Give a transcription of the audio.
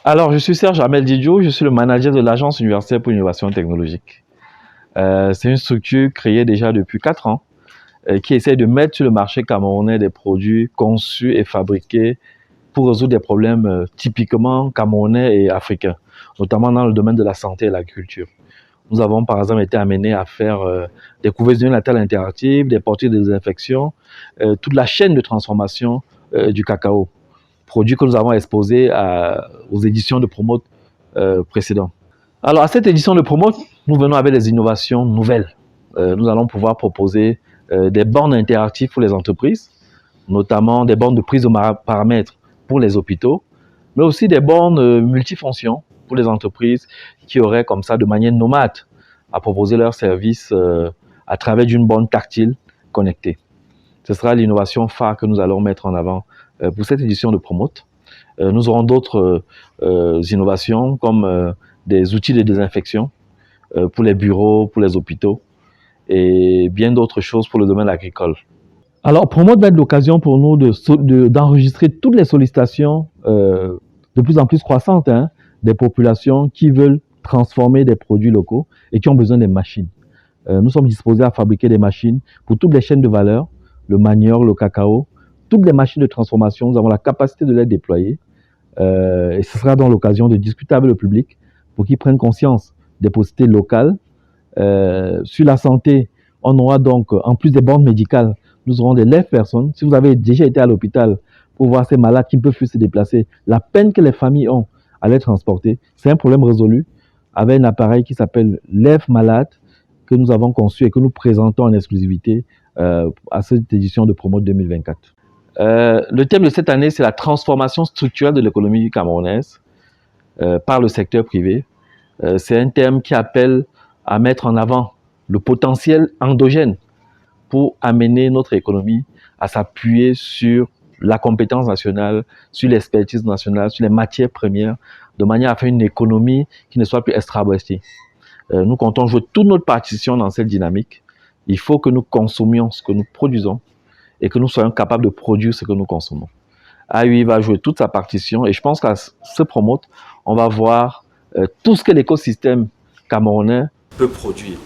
Alors, je suis Serge Amel Didio, je suis le manager de l'Agence universitaire pour l'innovation technologique. C'est une structure créée déjà depuis 4 ans qui essaie de mettre sur le marché camerounais des produits conçus et fabriqués pour résoudre des problèmes typiquement camerounais et africains, notamment dans le domaine de la santé et de l'agriculture. Nous avons par exemple été amenés à faire des couvertures natales interactives, des portiers de désinfection, toute la chaîne de transformation du cacao, produit que nous avons exposé aux éditions de Promote précédentes. Alors, à cette édition de Promote, nous venons avec des innovations nouvelles. Nous allons pouvoir proposer des bornes interactives pour les entreprises, notamment des bornes de prise de paramètres pour les hôpitaux, mais aussi des bornes multifonctions pour les entreprises qui auraient comme ça de manière nomade à proposer leurs services à travers d'une borne tactile connectée. Ce sera l'innovation phare que nous allons mettre en avant pour cette édition de Promote. Nous aurons d'autres innovations comme des outils de désinfection pour les bureaux, pour les hôpitaux et bien d'autres choses pour le domaine agricole. Alors, Promote va être l'occasion pour nous d'enregistrer toutes les sollicitations de plus en plus croissantes des populations qui veulent transformer des produits locaux et qui ont besoin des machines. Nous sommes disposés à fabriquer des machines pour toutes les chaînes de valeur, le manioc, le cacao, toutes les machines de transformation. Nous avons la capacité de les déployer et ce sera donc l'occasion de discuter avec le public pour qu'ils prennent conscience des possibilités locales. Sur la santé, on aura donc, en plus des bornes médicales, nous aurons des lève-personnes. Si vous avez déjà été à l'hôpital pour voir ces malades qui ne peuvent plus se déplacer, la peine que les familles ont à les transporter, c'est un problème résolu avec un appareil qui s'appelle Lève-Malade que nous avons conçu et que nous présentons en exclusivité à cette édition de Promote 2024. Le thème de cette année, c'est la transformation structurelle de l'économie camerounaise par le secteur privé. C'est un thème qui appelle à mettre en avant le potentiel endogène pour amener notre économie à s'appuyer sur la compétence nationale, sur l'expertise nationale, sur les matières premières, de manière à faire une économie qui ne soit plus extra-brestée. Nous comptons jouer toute notre partition dans cette dynamique. Il faut que nous consommions ce que nous produisons et que nous soyons capables de produire ce que nous consommons. AUI va jouer toute sa partition et je pense qu'à ce Promote, on va voir tout ce que l'écosystème camerounais peut produire.